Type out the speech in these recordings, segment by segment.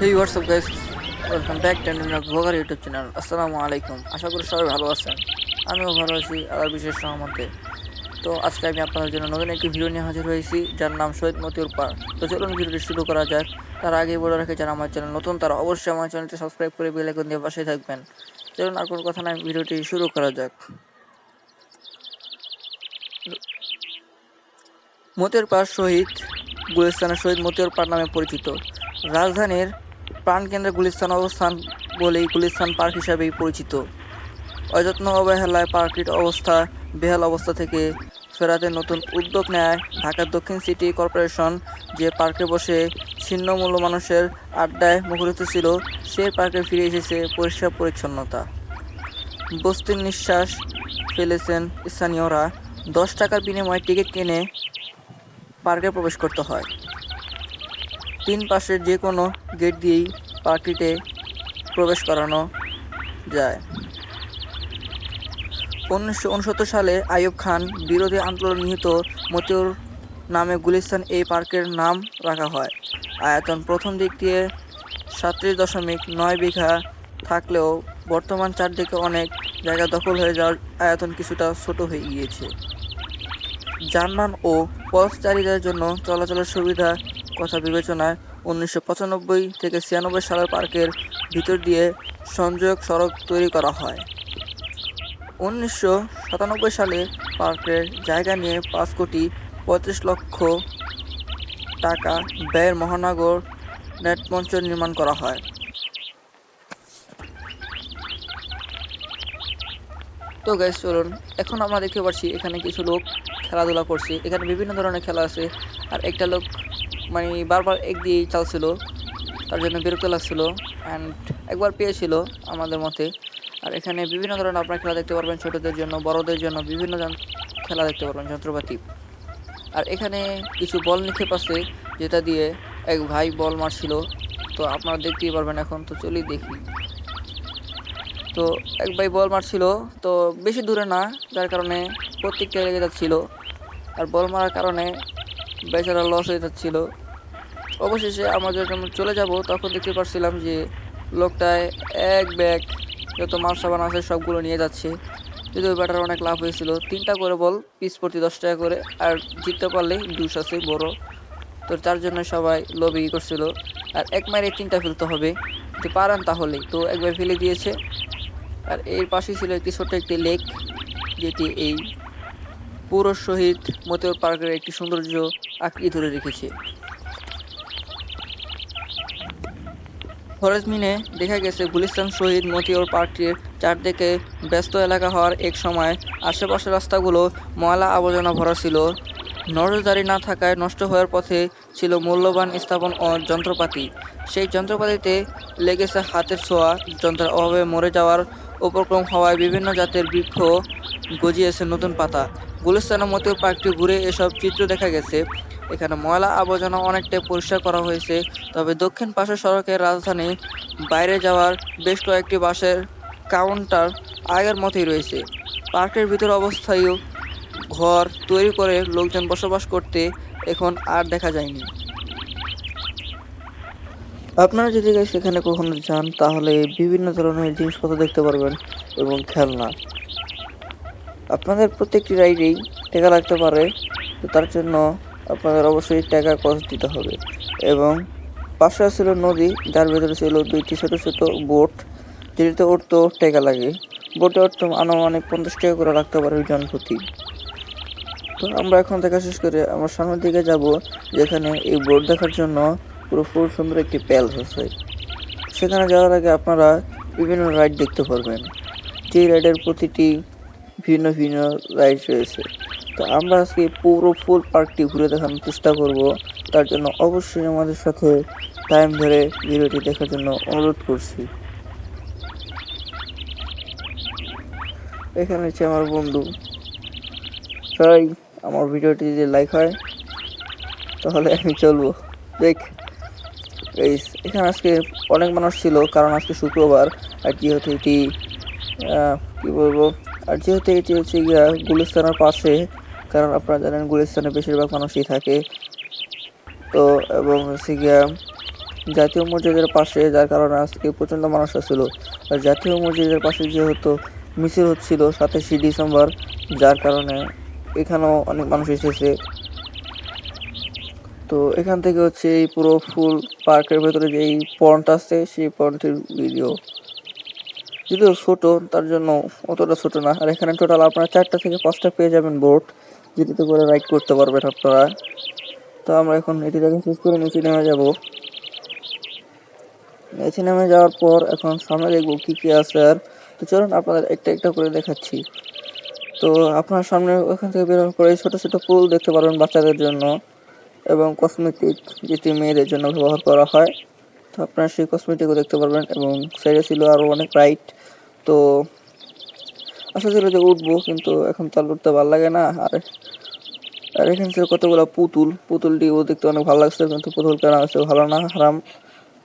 Hey WhatsApp guys, welcome back to blogger YouTube channel. আসসালামু আলাইকুম, আশা করি সবাই ভালো আছেন। আমিও ভালো আছি আল্লাহর বিশেষ রহমতে। তো আজকে আমি আপনাদের জন্য নতুন একটি ভিডিও নিয়ে হাজির হয়েছি, যার নাম শহীদ মতিউর পার্ক। তো চলুন ভিডিওটি শুরু করা যাক। তার আগে বলে রাখে, যারা আমার চ্যানেল নতুন তারা অবশ্যই আমার চ্যানেলটি সাবস্ক্রাইব করে বেল আইকন দিয়ে পাশে থাকবেন। চলুন আর কোনো কথা নয়, ভিডিওটি শুরু করা যাক। মতিউর পার্ক শহীদ গুলিস্তানের শহীদ মতিউর পার্ক নামে পরিচিত। রাজধানীর প্রাণকেন্দ্রে গুলিস্তান অবস্থান বলেই গুলিস্তান পার্ক হিসাবেই পরিচিত। অযত্ন অবহেলায় পার্কটির বেহাল অবস্থা থেকে ফেরাতে নতুন উদ্যোগ নেয় ঢাকার দক্ষিণ সিটি কর্পোরেশন। যে পার্কে বসে ছিন্নমূল্য মানুষের আড্ডায় মুখরিত ছিল, সেই পার্কে ফিরে এসেছে পরিষ্কার পরিচ্ছন্নতা। বস্তির নিঃশ্বাস ফেলেছেন স্থানীয়রা। 10 টাকার বিনিময়ে টিকিট কিনে পার্কে প্রবেশ করতে হয়। 3 পাশের যে কোনো গেট দিয়েই পার্কটিতে প্রবেশ করানো যায়। 1969 সালে আইয়ুব খান বিরোধী আন্দোলন নিহত মতিউর নামে গুলিস্তান এই পার্কের নাম রাখা হয়। আয়তন প্রথম দিক দিয়ে 37.9 বিঘা থাকলেও বর্তমান চারদিকে অনেক জায়গা দখল হয়ে যাওয়ার আয়তন কিছুটা ছোট হয়ে গিয়েছে। যানবাহন ও পথচারীদের জন্য চলাচলের সুবিধা কথা বিবেচনায় 1995 থেকে 96 সালের পার্কের ভিতর দিয়ে সংযোগ সড়ক তৈরি করা হয়। 1997 সালে পার্কের জায়গা নিয়ে 5,35,00,000 টাকা ব্যয়ের মহানগর নাট্যমঞ্চ নির্মাণ করা হয়। তো গাইস, চলুন এখন আমরা দেখতে পাচ্ছি এখানে কিছু লোক খেলাধুলা করছে। এখানে বিভিন্ন ধরনের খেলা আছে, আর একটা লোক বারবার এক দিয়েই চালছিল, তার জন্য বিরক্ত লাগছিল অ্যান্ড একবার পেয়েছিল আমাদের মতে। আর এখানে বিভিন্ন ধরনের আপনার খেলা দেখতে পারবেন, ছোটদের জন্য বড়দের জন্য বিভিন্ন খেলা দেখতে পারবেন, যন্ত্রপাতি। আর এখানে কিছু বল নিক্ষেপ আছে, যেটা দিয়ে এক ভাই বল মারছিল। তো আপনারা দেখতেই পারবেন এখন। তো চলি দেখি। তো এক ভাই বল মারছিল, তো বেশি দূরে না, যার কারণে প্রত্যেকটা লেগে যাচ্ছিল। আর বল মারার কারণে বেচারা লস হয়ে যাচ্ছিল। অবশেষে আমরা যখন চলে যাব, তখন দেখতে পাচ্ছিলাম যে লোকটায় এক ব্যাগ যত মাল সাবান আছে সবগুলো নিয়ে যাচ্ছে। যদি ওই ব্যাটার অনেক লাভ হয়েছিল। 3টা করে বল, পিস প্রতি 10 টাকা করে, আর জিততে পারলে জুস আছে বড়। তো তার জন্য সবাই লবি করছিল। আর এক মাইরে 3টা ফেলতে হবে, যদি পারেন তাহলেই। তো একবার ফেলে দিয়েছে। আর এর পাশেই ছিল একটি ছোট্ট একটি লেক, যেটি এই পুরো শহীদ মতিউর পার্কের একটি সৌন্দর্য আঁকড়ে ধরে রেখেছে। সরেজমিনে দেখা গেছে গুলিস্তান শহীদ মতিউর পার্কটির চারদিকে ব্যস্ত এলাকা হওয়ার এক সময় আশেপাশের রাস্তাগুলো ময়লা আবর্জনা ভরা ছিল। নজরদারি না থাকায় নষ্ট হওয়ার পথে ছিল মূল্যবান স্থাপন ও যন্ত্রপাতি। সেই যন্ত্রপাতিতে লেগেছে হাতের ছোঁয়া। যন্ত্রের অভাবে মরে যাওয়ার উপক্রম হওয়ায় বিভিন্ন জাতের বৃক্ষ গজিয়েছে নতুন পাতা। গুলিস্তানের মতিউর পার্কটি ঘুরে এসব চিত্র দেখা গেছে। এখানে ময়লা আবর্জনা অনেকটাই পরিষ্কার করা হয়েছে। তবে দক্ষিণ পাশের সড়কের রাজধানী বাইরে যাওয়ার বেশ কয়েকটি বাসের কাউন্টার আগের মতোই রয়েছে। পার্কের ভিতর অবস্থায় ঘর তৈরি করে লোকজন বসবাস করতে এখন আর দেখা যায়নি। আপনারা যদি সেখানে কখনো যান, তাহলে বিভিন্ন ধরনের জিনিসপত্র দেখতে পারবেন এবং খেলনা। আপনাদের প্রত্যেকটি রাইডেই টাকা লাগতে পারে, তো তার জন্য আপনাদের অবশ্যই টাকা খরচ দিতে হবে। এবং পাশে ছিল নদী, যার ভেতরে ছিল 2টি ছোট ছোট বোট, যেটিতে উঠতেও টাকা লাগে। বোটে উঠতে আনুমানিক 50 টাকা করে রাখতে পারে জন প্রতি। তো আমরা এখন দেখা শেষ করে আমরা সামনের দিকে যাব, যেখানে এই বোট দেখার জন্য পুরো ফুল সুন্দর একটি প্যালেস আছে। সেখানে যাওয়ার আগে আপনারা বিভিন্ন রাইড দেখতে পারবেন, যেই রাইডের প্রতিটি ভিন্ন ভিন্ন রাইড রয়েছে। তো আমরা আজকে পুরো ফুল পার্কটি ঘুরে দেখানোর চেষ্টা করব। তার জন্য অবশ্যই আমাদের সাথে টাইম ধরে ভিডিওটি দেখার জন্য অনুরোধ করছি। এখানে হচ্ছে আমার বন্ধু। সবাই আমার ভিডিওটি যদি লাইক হয় তাহলে আমি চলবো। দেখ এখানে আজকে অনেক মানুষ ছিল, কারণ আজকে শুক্রবার। আর যেহেতু এটি কি বলবো, আর যেহেতু এটি হচ্ছে গিয়া গুলিস্তানের পাশে, কারণ আপনারা জানেন গুলিস্তানে বেশিরভাগ মানুষই থাকে। তো এবং হচ্ছে গিয়া জাতীয় মসজিদের পাশে, যার কারণে আজকে প্রচণ্ড মানুষ আসছিল। আর জাতীয় মসজিদের পাশে যেহেতু মিছিল হচ্ছিল 27শে ডিসেম্বর, যার কারণে এখানেও অনেক মানুষ এসেছে। তো এখান থেকে হচ্ছে এই পুরো ফুল পার্কের ভেতরে যে এই পন্ড আছে সেই পন্ডটির ভিডিও, যদিও ছোট তার জন্য অতটা ছোট না। আর এখানে টোটাল আপনারা 4টা থেকে 5টা পেয়ে যাবেন বোট, যেটিতে করে রাইড করতে পারবেন আপনারা। তো আমরা এখন এটি দেখে শেষ করে নিচে নেমে যাব। নিচে নেমে যাওয়ার পর এখন সামনে দেখবো কি কি আছে। আর তো চলুন আপনাদের একটা একটা করে দেখাচ্ছি। তো আপনার সামনে ওখান থেকে বেরোনোর পরে ছোট ছোট পুল দেখতে পারবেন বাচ্চাদের জন্য, এবং কসমেটিক যেটি মেয়েদের জন্য ব্যবহার করা হয়। তো আপনারা সেই কসমেটিকও দেখতে পারবেন, এবং সাইডে ছিল আরও অনেক রাইড। তো আশা ছিল যে উঠবো, কিন্তু এখন তার উঠতে ভালো লাগে না। আর এখানে ছিল কতগুলো পুতুলটিও দেখতে অনেক ভালো লাগছে, কিন্তু পুতুল কেনা হচ্ছে ভালো না, হারাম।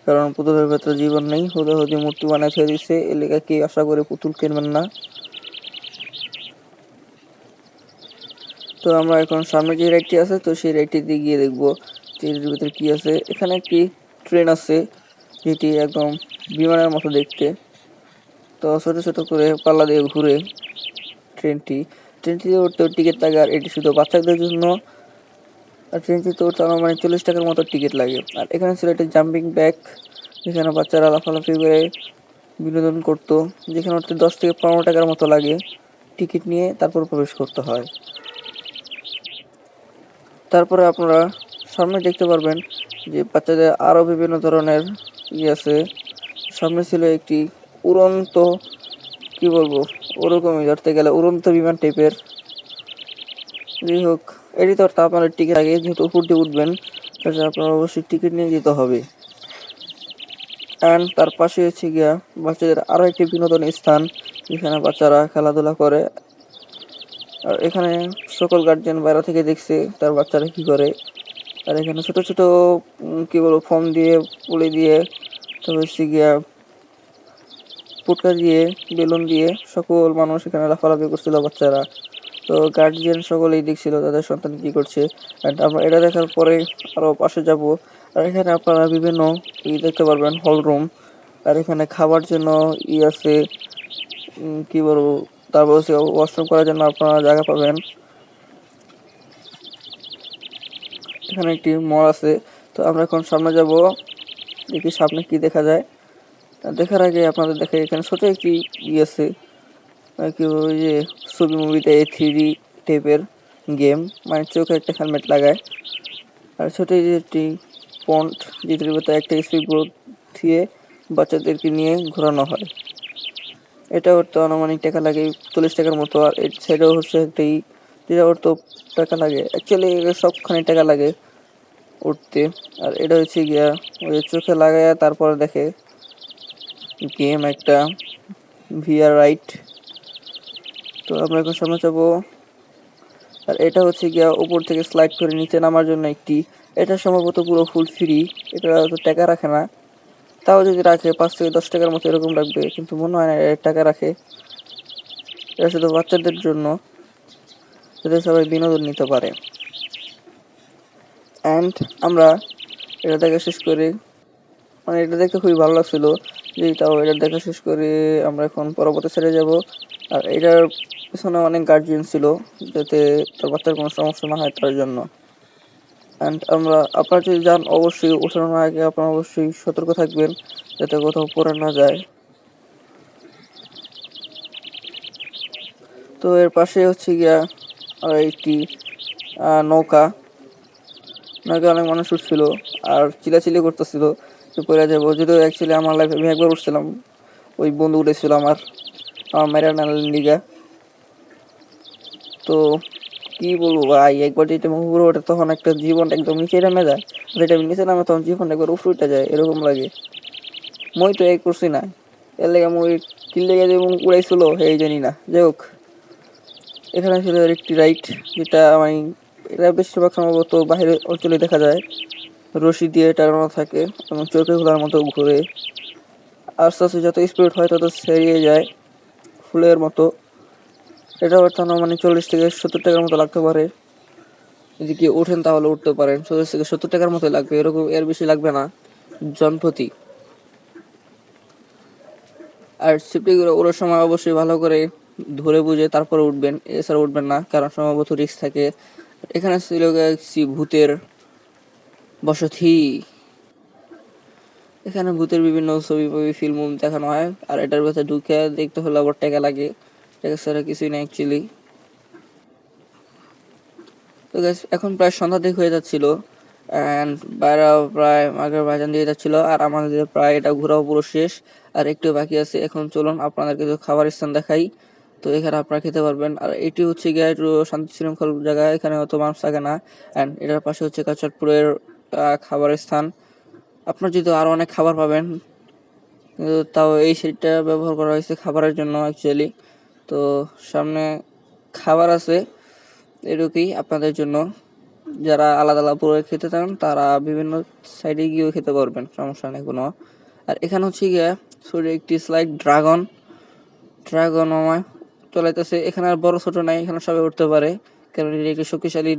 কারণ পুতুলের ভেতরে জীবন নেই, হুদি মূর্তি বানায় ছেড়ে দিচ্ছে। এলাকা কি আশা করে পুতুল কিনবেন না। তো আমরা এখন সামনে যে রাইডটি আছে, তো সেই রাইডটিতে গিয়ে দেখবো যে এর ভিতরে কি আছে। এখানে একটি ট্রেন আছে যেটি একদম বিমানের মতো দেখতে। তো ছোট ছোট করে পাল্লা দিয়ে ঘুরে ট্রেনটিতে উঠতে টিকিট লাগে, আর এটি শুধু বাচ্চাদের জন্য। আর ট্রেনটিতে উঠতে আমার 40 টাকার মতো টিকিট লাগে। আর এখানে ছিল একটি জাম্পিং ব্যাগ, যেখানে বাচ্চারা লাফালাফি করে বিনোদন করতো, যেখানে উঠতে 10 থেকে 15 টাকার মতো লাগে। টিকিট নিয়ে তারপর প্রবেশ করতে হয়। তারপরে আপনারা সামনে দেখতে পারবেন যে বাচ্চাদের আরও বিভিন্ন ধরনের আছে। সামনে ছিল একটি উড়ন্ত, কি বলবো, ওরকমই ধরতে গেলে উড়ন্ত বিমান টাইপের। যাই হোক, এটি তো আপনার টিকিট আগে, যেহেতু উপর দিয়ে উঠবেন তাহলে আপনার অবশ্যই টিকিট নিয়ে যেতে হবে। অ্যান্ড তার পাশে হচ্ছে গিয়া বাচ্চাদের আরও একটি বিনোদন স্থান, যেখানে বাচ্চারা খেলাধুলা করে। আর এখানে সকল গার্জিয়ান বাইরে থেকে দেখছে তার বাচ্চারা কি করে। আর এখানে ছোট ছোট কি বলবো, ফোম দিয়ে, পুলি দিয়ে, তারপর হচ্ছে গিয়া পুটকা দিয়ে, বেলুন দিয়ে সকল মানুষ এখানে লাফালাফি করছিল বাচ্চারা। তো গার্জিয়ান সকলেই দেখছিল তাদের সন্তান কি করছে। অ্যান্ড আমরা এটা দেখার পরে আরও পাশে যাব। আর এখানে আপনারা বিভিন্ন দেখতে পারবেন, হল রুম। আর এখানে খাবার জন্য আছে, কি বলবো, তারপর হচ্ছে ওয়াশরুম করার জন্য আপনারা জায়গা পাবেন। এখানে একটি মল আছে। তো আমরা এখন সামনে যাব, দেখি সামনে কি দেখা যায়। দেখার আগে আপনাদের দেখে এখানে ছোট একটি আছে, কি ওই যে ছবি মুভিতে 3D টাইপের গেম, মানে চোখে একটা হেলমেট লাগায়। আর ছোট যে একটি পন্ড, যেটির ভেতরে একটা স্পিড বোট দিয়ে বাচ্চাদেরকে নিয়ে ঘোরানো হয়। এটা উঠতে আনুমানিক টাকা লাগে 40 টাকার মতো। আর এর সাইডেও হচ্ছে একটি, যেটা উঠতে টাকা লাগে, অ্যাকচুয়ালি সবখানে টাকা লাগে উঠতে। আর এটা হচ্ছে গিয়া ওই চোখে লাগায় তারপরে দেখে গেম একটা ভিআর রাইট। তো আমরা এখন সামনে যাবো। আর এটা হচ্ছে গিয়া উপর থেকে স্লাইড করে নিচে নামার জন্য একটি, এটা সম্ভবত পুরো ফুল ফ্রি, এটা তো টাকা রাখে না। তাও যদি রাখে 5 থেকে 10 টাকার মতো এরকম রাখবে, কিন্তু মনে হয় না টাকা রাখে। এটা শুধু বাচ্চাদের জন্য, যাতে সবাই বিনোদন নিতে পারে। অ্যান্ড আমরা এটা দেখা শেষ করে, মানে এটা দেখতে খুবই ভালো লাগছিল, যে তাও এটা দেখা শেষ করে আমরা এখন পরবর্তী সাইডে যাব। আর এটার পিছনে অনেক গার্জিয়ান ছিল, যাতে তার বাচ্চার কোনো সমস্যা না হয় তার জন্য। অ্যান্ড আপনারা যদি যান, অবশ্যই ওঠানোর আগে আপনারা অবশ্যই সতর্ক থাকবেন, যাতে কোথাও পড়ে না যায়। তো এর পাশে হচ্ছে গিয়া একটি নৌকা অনেক মানুষ উঠছিল আর চিলাচিলি করতেছিল যে পড়ে যাবো। যদিও অ্যাকচুয়ালি আমার লাইফে আমি একবার উঠছিলাম, ওই বন্ধু উঠেছিল আমার মেরানাল লিগা। তো কি বলবো ভাই, একবার যেটা উপরে ওঠে তখন একটা জীবন একদম নিচে নেমে যায়, যেটা আমি নিচে নামে তখন জীবন একবার উপরে উঠে যায়, এরকম লাগে। মই তো এই করছি না, এর লেগে মই কিনলে গিয়ে এবং উড়াইছিল এই জানি না। যাই হোক, এখানে ছিল একটি রাইড, যেটা আমি, এটা বেশিরভাগ সম্ভবত বাইরের অঞ্চলে দেখা যায়, রশি দিয়ে টাঙানো থাকে এবং চোখে খোলার মতো ঘুরে। আস্তে আস্তে যত স্পিড হয় তত সেরিয়ে যায় ফুলের মতো। এটা অর্থাৎ মানে 40 থেকে 70 টাকার মতো লাগতে পারে। যদি কেউ ওঠেন তাহলে উঠতে পারেন, 40 থেকে 70 টাকার মতো লাগবে, এরকম, এর বেশি লাগবে না। জনপ্রতি। আর সিফটিগুলো ওড়ার সময় অবশ্যই ভালো করে ধরে বুঝে তারপরে উঠবেন, এছাড়া উঠবেন না, কারণ সম্ভবত রিস্ক থাকে। এখানে ছিল গেছি ভূতের বসতি। এখানে ভূতের বিভিন্ন ছবি ফিল্ম দেখানো হয়, আর এটার ভেতরে ঢুকে দেখতে হলে আবার টাকা লাগে, টাকা ছাড়া কিছুই না অ্যাকচুয়ালি। তো গাইস এখন প্রায় সন্ধ্যা দিক হয়ে যাচ্ছিল, অ্যান্ড বাইরে প্রায় আগের বাজান দিয়ে যাচ্ছিল, আর আমাদের প্রায় এটা ঘোরাও পুরো শেষ, আর একটু বাকি আছে। এখন চলুন আপনাদের কিছু খাবার স্থান দেখাই। তো এখানে আপনারা খেতে পারবেন, আর এটি হচ্ছে গিয়ে একটু শান্তি শৃঙ্খল জায়গা, এখানে অত মানুষ থাকে না। অ্যান্ড এটার পাশে হচ্ছে কাচারপুরের খাবারের স্থান। আপনার যদি আরও অনেক খাবার পাবেন, কিন্তু তাও এই সিটটা ব্যবহার করা হয়েছে খাবারের জন্য অ্যাকচুয়ালি। তো সামনে খাবার আছে এটুকুই আপনাদের জন্য। যারা আলাদা আলাদা পুরো খেতে চান তারা বিভিন্ন সাইডে গিয়েও খেতে পারবেন, সমস্যা নেই কোনো। আর এখানে হচ্ছে গিয়ে ছোট একটি স্লাইড ড্রাগন আমায় চলাইতেছে। এখানে আর বড় ছোট নাই, এখানে সবাই উঠতে পারে, কারণ এটি একটি শক্তিশালী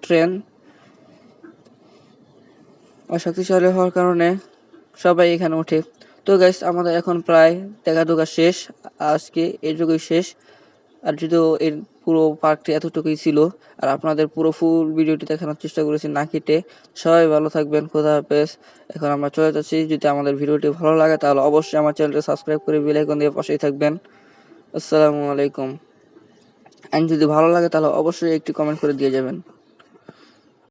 ট্রেন। আর শক্তিশালী হওয়ার কারণে সবাই এখানে ওঠে। তো গাইস আমাদের এখন প্রায় দেখা শেষ, আজকে এইটুকুই শেষ। আর যদিও এর পুরো পার্কটি এতটুকুই ছিল, আর আপনাদের পুরো ফুল ভিডিওটি দেখানোর চেষ্টা করেছি না কেটে। সবাই ভালো থাকবেন, খোদা হাফেজ। এখন আমরা চলে যাচ্ছি। যদি আমাদের ভিডিওটি ভালো লাগে তাহলে অবশ্যই আমার চ্যানেলটি সাবস্ক্রাইব করে বেল আইকন দিয়ে পাশেই থাকবেন। আসসালামু আলাইকুম। আর যদি ভালো লাগে তাহলে অবশ্যই একটি কমেন্ট করে দিয়ে যাবেন।